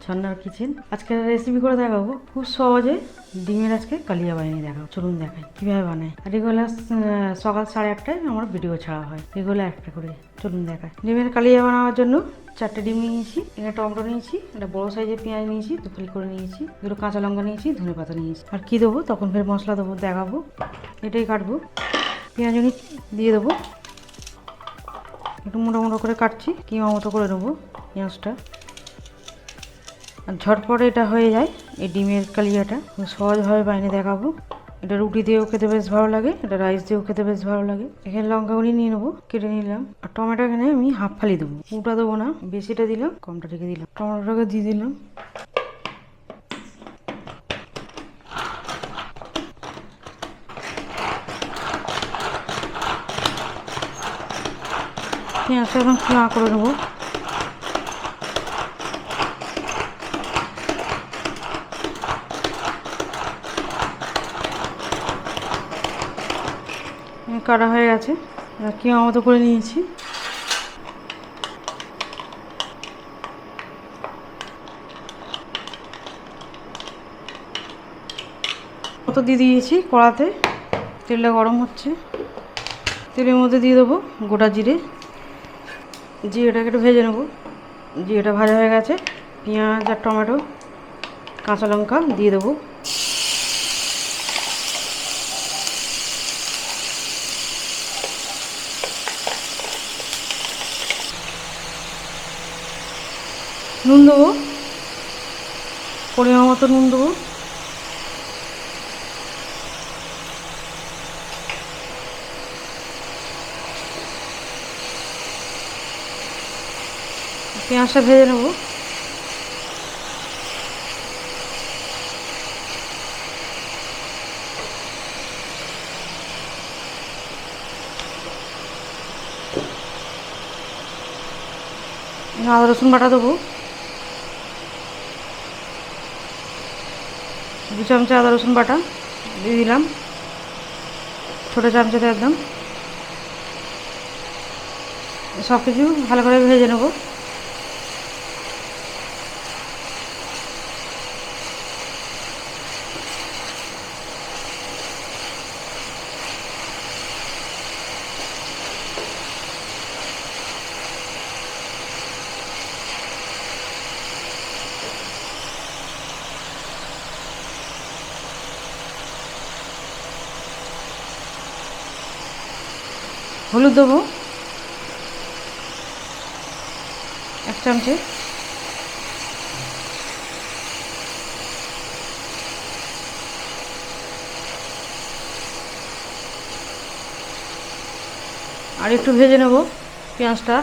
ঝর্ণার কিচেন। আজকে রেসিপি করে দেখাবো খুব সহজে ডিমের আজকে কালিয়া বানিয়ে দেখাবো। চলুন দেখাই কিভাবে বানাই। আর এগুলো সকাল 8:30টায় আমার ভিডিও ছাড়া হয়, এগুলো একটা করে। চলুন দেখাই। ডিমের কালিয়া বানানোর জন্য 4টে ডিম নিয়েছি, একটা টমেটো নিয়েছি, একটা বড় সাইজের পেঁয়াজ নিয়েছি, 2 ফালি করে নিয়েছি, 2 কাঁচা লঙ্কা নিয়েছি, ধনে পাতা নিয়েছি। আর কি দেবো তখন ফের মশলা দেবো দেখাবো। এটাই কাটবো। পেঁয়াজ দিয়ে দেবো, একটু মোটা মোটা করে কাটছি, কিমা মতো করে নেবো পেঁয়াজটা। আর ঝটপট এটা হয়ে যায় এই ডিমের কালিয়াটা, সহজভাবে বানিয়ে দেখাবো। এটা রুটি দিয়েও খেতে বেশ ভালো লাগে, এটা রাইস দিয়েও খেতে বেশ ভালো লাগে। এখানে লঙ্কাগুলি নিয়ে নেবো, কেটে নিলাম। আর টমেটো এখানে আমি হাফ ফালি দেবো, পুরোটা দেবো না, বেশিটা দিলাম, কমটা রেখে দিলাম। টমেটোটাকে দিয়ে দিলাম। পেঁয়াজটা এখন কিমা করে নেবো। কাটা হয়ে গেছে, কিমা মতো করে নিয়েছি। মতো দিয়ে দিয়েছি কড়াতে, তেলটা গরম হচ্ছে। তেলের মধ্যে দিয়ে দেবো গোটা জিরে, জিরেটাকে একটু ভেজে নেবো। জিরেটা ভাজা হয়ে গেছে, পেঁয়াজ আর টমেটো কাঁচা লঙ্কা দিয়ে দেবো। নুন দেবো, পরিমাণ মতো নুন দেবো। পেঁয়াজটা ভেজে নেবো। আদা রসুন বাটা দেবো, 2 চামচা আদা রসুন বাটা দিয়ে দিলাম, ছোটো চামচাতে একদম। সব কিছু ভালো করে ভেজে নেবো। হলুদ দেবো 1 চামচে, আর একটু ভেজে নেব পেঁয়াজটা।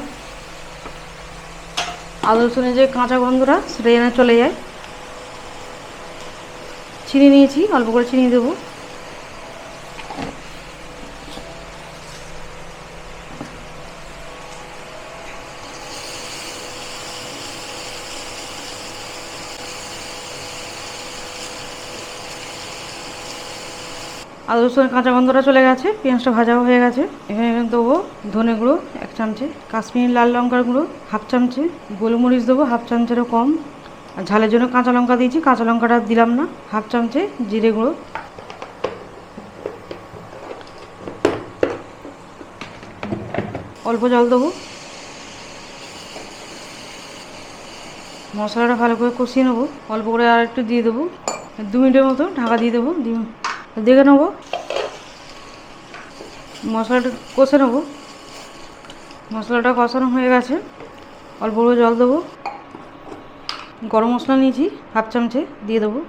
আদা রসুনের যে কাঁচা গন্ধটা সেটা যেন চলে যায়। চিনি নিয়েছি, অল্প করে চিনি দেবো। আদা রসুনের কাঁচা গন্ধটা চলে গেছে, পেঁয়াজটা ভাজাও হয়ে গেছে। এখানে দেবো ধনে গুঁড়ো 1 চামচে, কাশ্মীরি লাল লঙ্কার গুঁড়ো হাফ চামচে, গোলমরিচ দেবো হাফ চামচেরও কম। আর ঝালের জন্য কাঁচা লঙ্কা দিয়েছি, কাঁচা লঙ্কাটা দিলাম না। হাফ চামচে জিরে গুঁড়ো, অল্প জল দেবো। মশলাটা ভালো করে কষিয়ে নেবো, অল্প করে আর একটু দিয়ে দেবো। 2 মিনিটের মতো ঢাকা দিয়ে দেবো, দেখে নেবো। মশলাটা কষে নেবো। মশলাটা কষানো হয়ে গেছে, অল্প করে জল দেবো। গরম মশলা নিয়েছি হাফ চামচে, দিয়ে দেবো।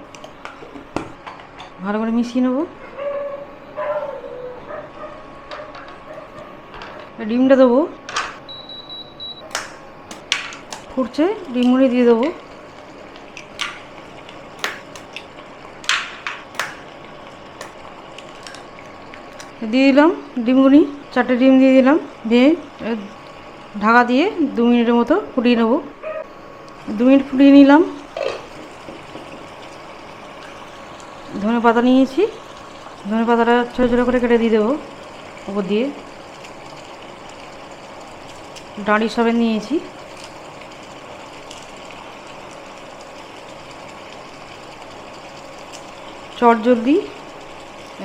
ভালো করে মিশিয়ে নেবো। ডিমটা দেবো, ফুটছে, ডিমগুলি দিয়ে দেবো। দিয়ে দিলাম ডিমগুলি, 4টে ডিম দিয়ে দিলাম। দিয়ে ঢাকা দিয়ে 2 মিনিটের মতো ফুটিয়ে নেব। 2 মিনিট ফুটিয়ে নিলাম। ধনে পাতা নিয়েছি, ধনে পাতাটা ছোটো ছোটো করে কেটে দিয়ে দেবো উপর দিয়ে। ডাঁড়ি সবেন নিয়েছি, চটজলদি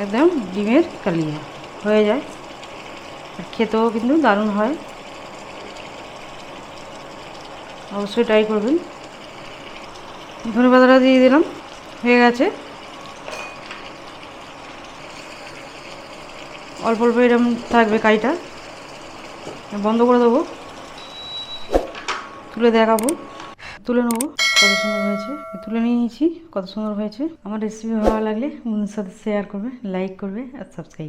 একদম ডিমের কালিয়া হয়ে যায়, আর খেতেও কিন্তু দারুণ হয়। অবশ্যই ট্রাই করবেন। ধনেপাতাটা দিয়ে দিলাম, হয়ে গেছে। অল্প অল্প এরকম থাকবে কাইটা, বন্ধ করে দেবো, তুলে দেখাবো, তুলে নেবো। কত সুন্দর হয়েছে, তুলে নিয়েছি, কত সুন্দর হয়েছে। আমার রেসিপি ভালো লাগলে বন্ধুদের সাথে শেয়ার করবে, লাইক করবে আর সাবস্ক্রাইব।